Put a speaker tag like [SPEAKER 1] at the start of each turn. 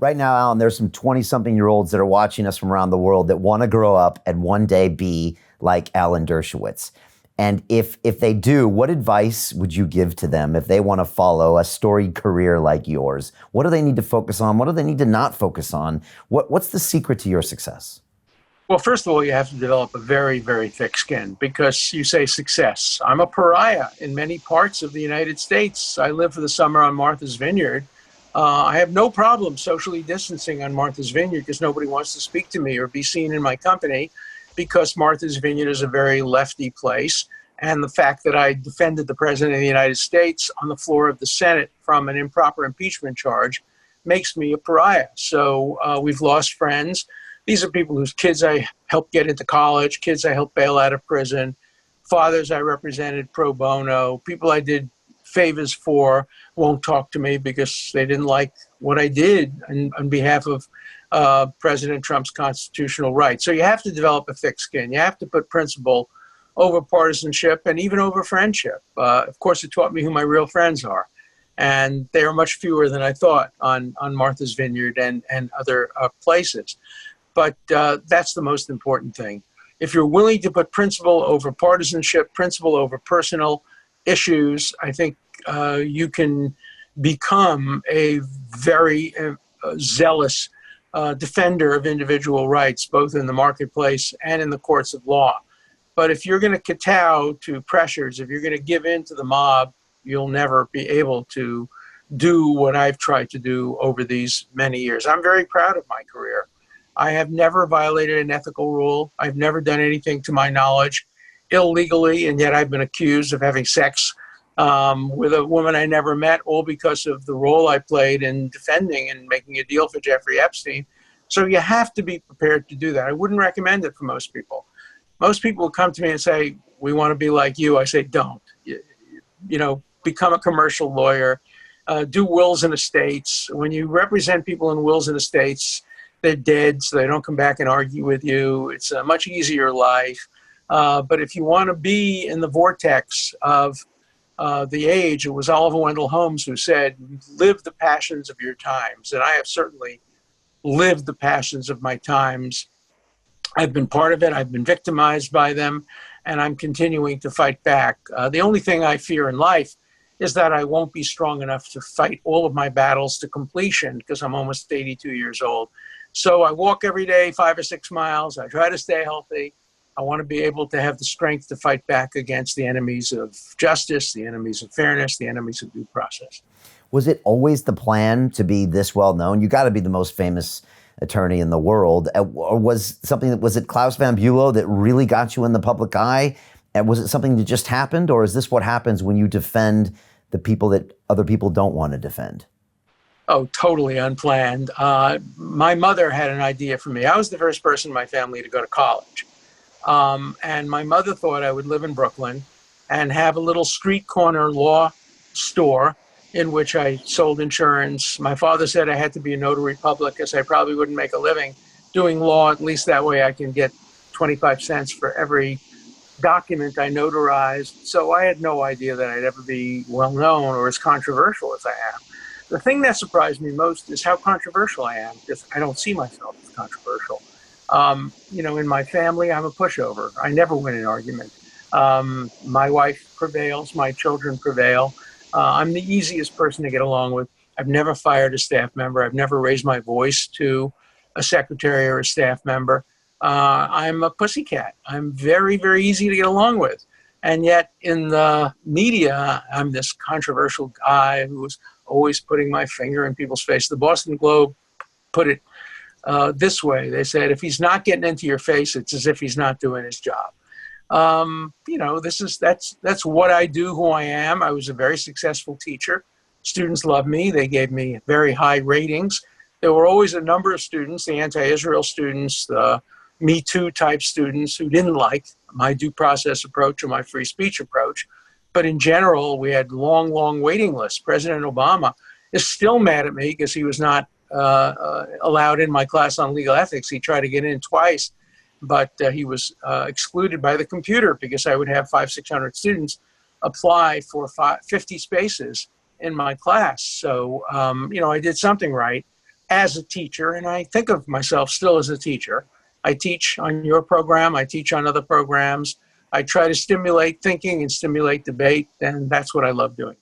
[SPEAKER 1] Right now, Alan, there's some 20-something-year-olds that are watching us from around the world that want to grow up and one day be like Alan Dershowitz. And if they do, what advice would you give to them if they want to follow a storied career like yours? What do they need to focus on? What do they need to not focus on? What's the secret to your success?
[SPEAKER 2] Well, first of all, you have to develop a very, very thick skin because you say success. I'm a pariah in many parts of the United States. I live for the summer on Martha's Vineyard. I have no problem socially distancing on Martha's Vineyard because nobody wants to speak to me or be seen in my company because Martha's Vineyard is a very lefty place. And the fact that I defended the President of the United States on the floor of the Senate from an improper impeachment charge makes me a pariah. So we've lost friends. These are people whose kids I helped get into college, kids I helped bail out of prison, fathers I represented pro bono, people I did favors for won't talk to me because they didn't like what I did on behalf of President Trump's constitutional rights. So you have to develop a thick skin. You have to put principle over partisanship and even over friendship. Of course, it taught me who my real friends are. And they are much fewer than I thought on Martha's Vineyard and other places. But that's the most important thing. If you're willing to put principle over partisanship, principle over personal issues, I think you can become a very zealous defender of individual rights, both in the marketplace and in the courts of law. But if you're going to kowtow to pressures, if you're going to give in to the mob, you'll never be able to do what I've tried to do over these many years. I'm very proud of my career. I have never violated an ethical rule. I've never done anything to my knowledge illegally, and yet I've been accused of having sex with a woman I never met, all because of the role I played in defending and making a deal for Jeffrey Epstein. So you have to be prepared to do that. I wouldn't recommend it for most people. Most people will come to me and say, we want to be like you. I say, don't. You know, become a commercial lawyer, do wills and estates. When you represent people in wills and estates, they're dead, so they don't come back and argue with you. It's a much easier life. But if you want to be in the vortex of the age, it was Oliver Wendell Holmes who said, live the passions of your times. And I have certainly lived the passions of my times. I've been part of it. I've been victimized by them, and I'm continuing to fight back. The only thing I fear in life is that I won't be strong enough to fight all of my battles to completion because I'm almost 82 years old. So I walk every day 5 or 6 miles. I try to stay healthy. I want to be able to have the strength to fight back against the enemies of justice, the enemies of fairness, the enemies of due process.
[SPEAKER 1] Was it always the plan to be this well known? You got to be the most famous attorney in the world. Or was it Klaus Van Bülow that really got you in the public eye? And was it something that just happened? Or is this what happens when you defend the people that other people don't want to defend?
[SPEAKER 2] Oh, totally unplanned. My mother had an idea for me. I was the first person in my family to go to college. And my mother thought I would live in Brooklyn and have a little street corner law store in which I sold insurance. My father said I had to be a notary public because I probably wouldn't make a living doing law. At least that way I can get 25 cents for every document I notarized. So I had no idea that I'd ever be well known or as controversial as I am. The thing that surprised me most is how controversial I am, because I don't see myself as controversial. In my family, I'm a pushover. I never win an argument. My wife prevails. My children prevail. I'm the easiest person to get along with. I've never fired a staff member. I've never raised my voice to a secretary or a staff member. I'm a pussycat. I'm very, very easy to get along with. And yet in the media, I'm this controversial guy who's always putting my finger in people's face. The Boston Globe put it this way. They said, if he's not getting into your face, it's as if he's not doing his job. That's what I do, who I am. I was a very successful teacher. Students love me. They gave me very high ratings. There were always a number of students, the anti-Israel students, the Me Too type students who didn't like my due process approach or my free speech approach. But in general, we had long, long waiting lists. President Obama is still mad at me because he was not allowed in my class on legal ethics. He tried to get in twice, but he was excluded by the computer because I would have 500-600 students apply for 50 spaces in my class. So, I did something right. as a teacher, and I think of myself still as a teacher. I teach on your program. I teach on other programs. I try to stimulate thinking and stimulate debate, and that's what I love doing.